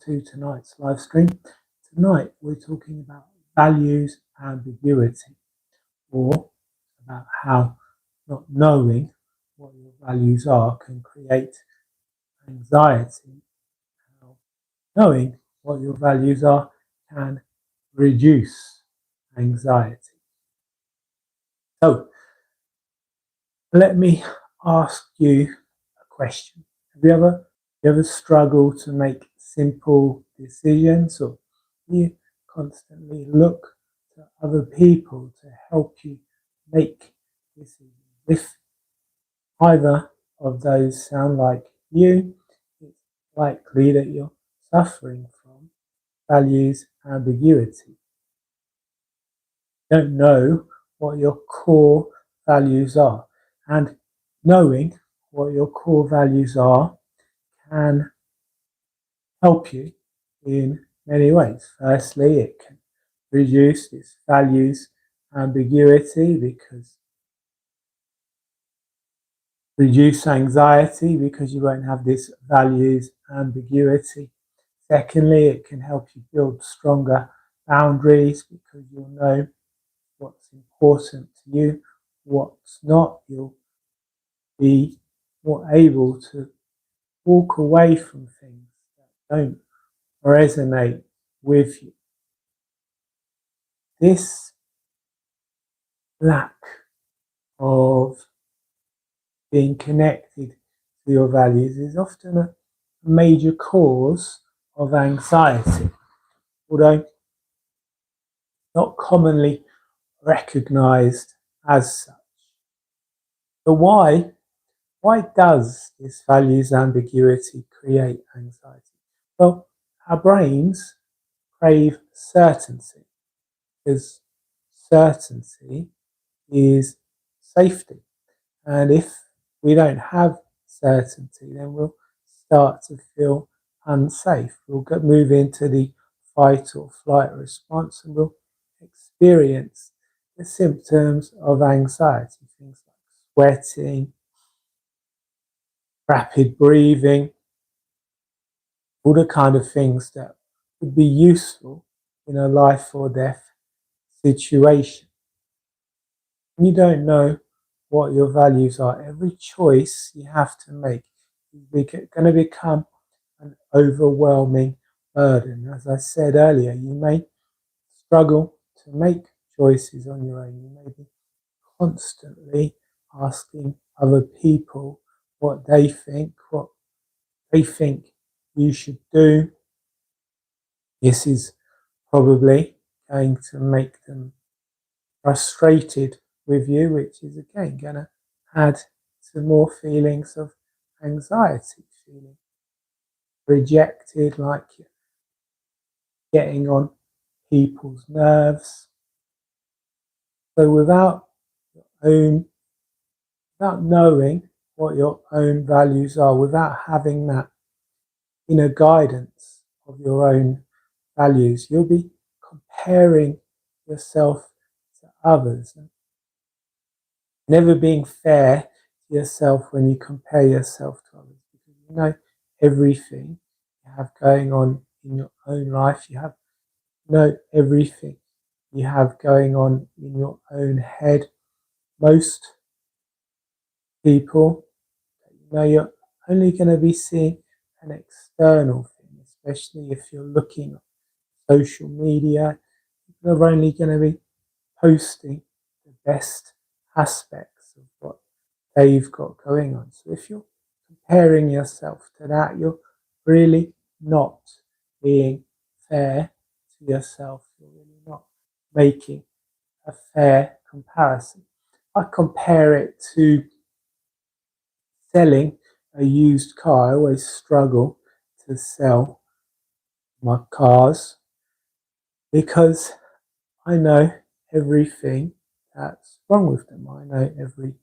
to tonight's live stream. Tonight we're talking about values ambiguity, or about how not knowing what your values are can create anxiety. How knowing what your values are can reduce anxiety. So let me ask you a question. Have you ever struggled to make simple decisions, or you constantly look to other people to help you make decisions? If either of those sound like you, it's likely that you're suffering from values ambiguity. You don't know what your core values are, and knowing what your core values are can help you in many ways. Firstly, it can reduce this values ambiguity reduce anxiety because you won't have this values ambiguity. Secondly, it can help you build stronger boundaries because you'll know what's important to you, what's not. You'll be more able to walk away from things that don't resonate with you. This lack of being connected to your values is often a major cause of anxiety, although not commonly recognized as such. But why does this values ambiguity create anxiety? Well, our brains crave certainty, because certainty is safety. And if we don't have certainty, then we'll start to feel unsafe. We'll move into the fight or flight response, and we'll experience the symptoms of anxiety, things like sweating, rapid breathing, all the kind of things that would be useful in a life or death situation. You don't know what your values are. Every choice you have to make is going to become an overwhelming burden. As I said earlier, you may struggle to make choices on your own. You may be constantly asking other people what they think you should do. This is probably going to make them frustrated with you, which is again going to add to more feelings of anxiety, feeling rejected, like you're getting on people's nerves. So without knowing what your own values are, without having that inner guidance of your own values, you'll be comparing yourself to others, and never being fair to yourself when you compare yourself to others, because you know everything you have going on in your own life. You know everything you have going on in your own head. Most people, you're only going to be seeing an external thing, especially if you're looking at social media. People are only going to be posting the best aspects of what they've got going on. So if you're comparing yourself to that, you're really not being fair to yourself. You're really not making a fair comparison. I compare it to selling a used car. I always struggle to sell my cars because I know everything that's wrong with them. I know every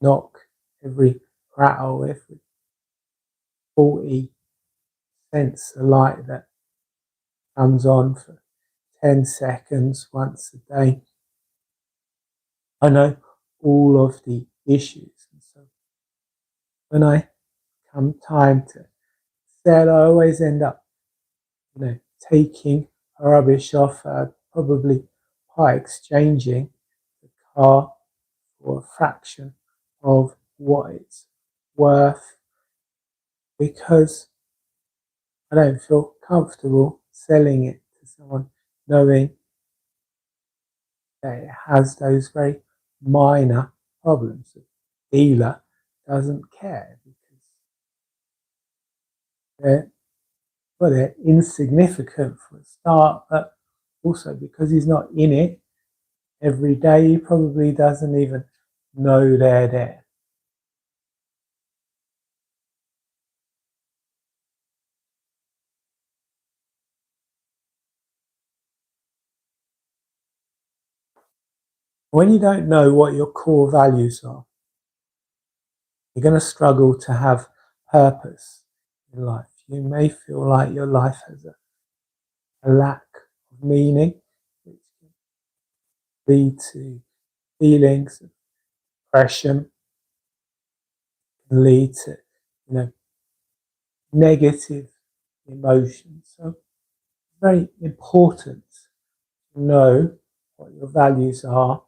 knock, every rattle, every 40 sensor light that comes on for 10 seconds once a day. I know all of the issues. And so when I come time to sell, I always end up taking rubbish off, probably by exchanging the car for a fraction of what it's worth, because I don't feel comfortable selling it to someone knowing that it has those very minor problems. The dealer doesn't care because they're insignificant for a start, but also because he's not in it every day, he probably doesn't even know they're there. When you don't know what your core values are, you're going to struggle to have purpose in life. You may feel like your life has a lack of meaning, which can lead to feelings of depression, can lead to negative emotions. So it's very important to know what your values are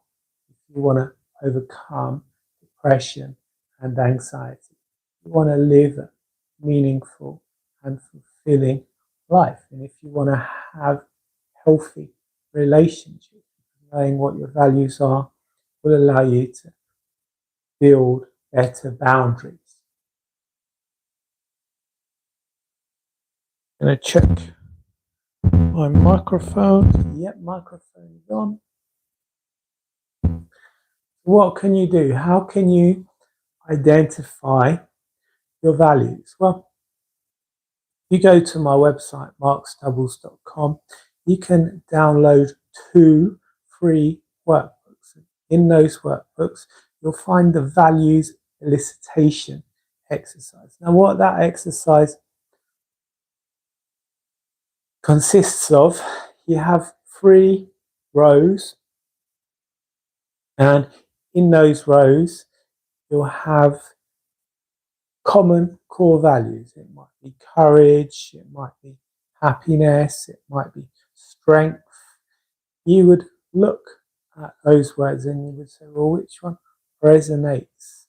if you want to overcome depression and anxiety. You want to live a meaningful and fulfilling life. And if you want to have healthy relationships, knowing what your values are will allow you to build better boundaries. I'm going to check my microphone. Yep, microphone is on. What can you do? How can you identify your values? Well, you go to my website, markstubbles.com. You can download 2 free workbooks. In those workbooks, you'll find the values elicitation exercise. Now, what that exercise consists of, you have 3 rows, and in those rows, you'll have common core values. It might be courage, it might be happiness, it might be strength. You would look at those words and you would say, well, which one resonates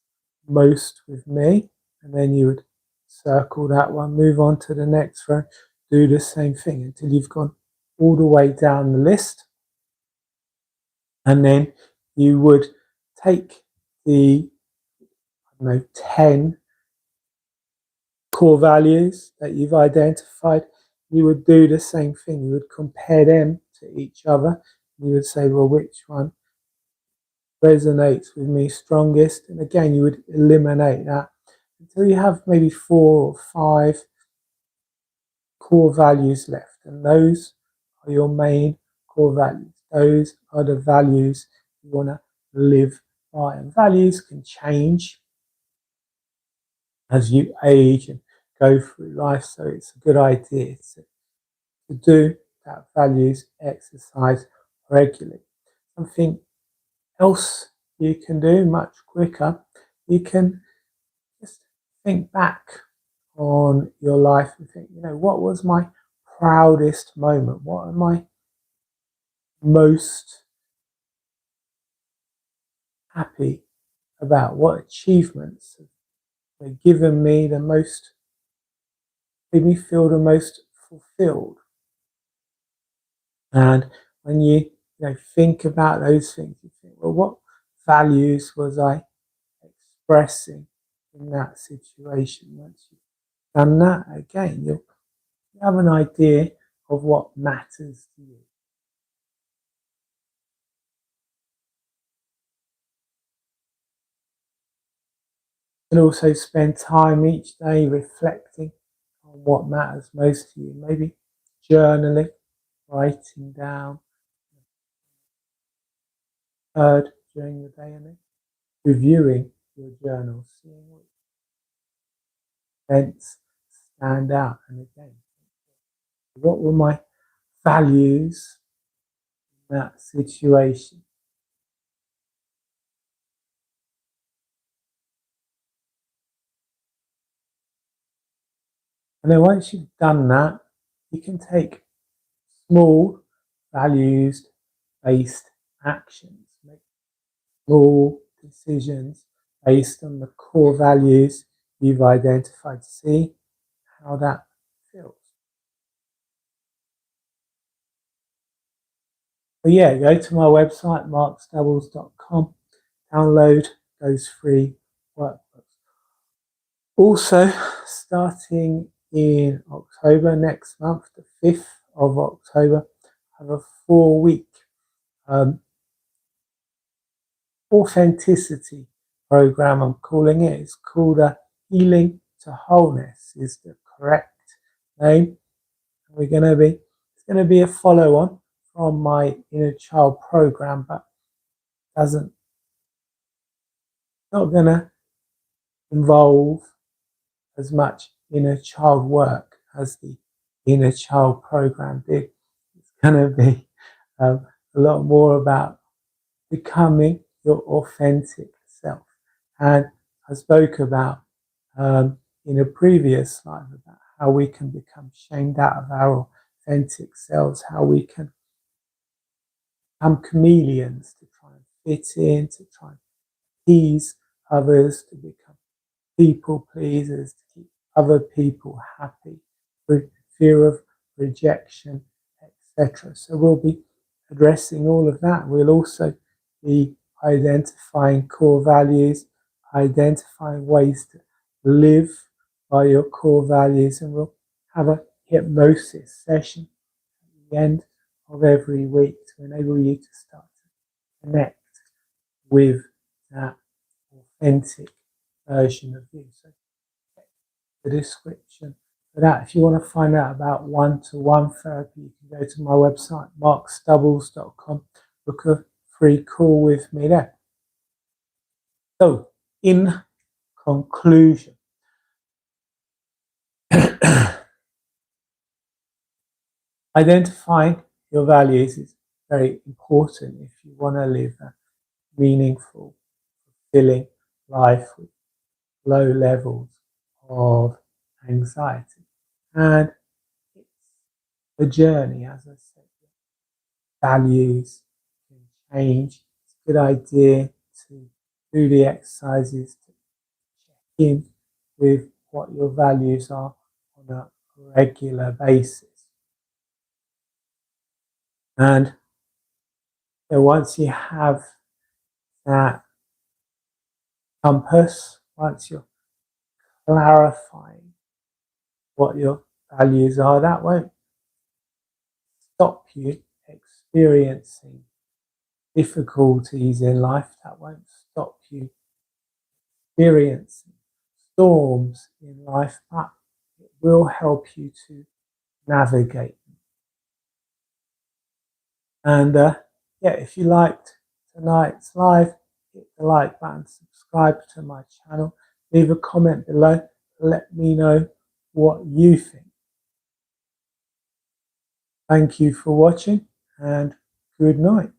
most with me? And then you would circle that one, move on to the next row, do the same thing until you've gone all the way down the list. And then you would take the 10 core values that you've identified. You would do the same thing. You would compare them to each other. You would say, well, which one resonates with me strongest? And again, you would eliminate that until you have maybe 4 or 5 core values left. And those are your main core values. Those are the values you want to live by. And values can change as you age and go through life. So it's a good idea to do that values exercise regularly. Something else you can do much quicker, you can just think back on your life and think, what was my proudest moment? What am I most happy about? What achievements have given me the most, made me feel the most fulfilled? And when you think about those things, you think, well, what values was I expressing in that situation? Once you've done that, again, you'll have an idea of what matters to you. And also spend time each day reflecting on what matters most to you. Maybe journaling, writing down heard during the day, and then reviewing your journal, seeing what events stand out. And again, what were my values in that situation? And then once you've done that, you can take small values-based actions, make small decisions based on the core values you've identified. See how that feels. But yeah, go to my website, markstubbles.com, download those free workbooks. Also, starting in October next month, the 5th of October, I have a 4-week authenticity program, I'm calling it. It's called Healing to Wholeness is the correct name. It's going to be a follow-on from my inner child program, but not going to involve as much inner child work as the inner child program did. It's going to be a lot more about becoming your authentic self. And I spoke about in a previous life about how we can become shamed out of our authentic selves, how we can become chameleons to try and fit in, to try and please others, to become people pleasers, to keep other people happy, with fear of rejection, etc. So we'll be addressing all of that. We'll also be identifying core values, identifying ways to live by your core values, and we'll have a hypnosis session at the end of every week to enable you to start to connect with that authentic version of you. So the description for that. If you want to find out about one-to-one therapy, you can go to my website, markstubbles.com, book a free call with me there. So, in conclusion, identifying your values is very important if you want to live a meaningful, fulfilling life with low levels of anxiety. And it's a journey, as I said. Values can change. It's a good idea to do the exercises to check in with what your values are on a regular basis. And so once you have that compass, once you're clarifying what your values are, that won't stop you experiencing difficulties in life. That won't stop you experiencing storms in life, but it will help you to navigate them. And yeah, if you liked tonight's live, hit the like button, subscribe to my channel, leave a comment below, let me know what you think. Thank you for watching, and good night.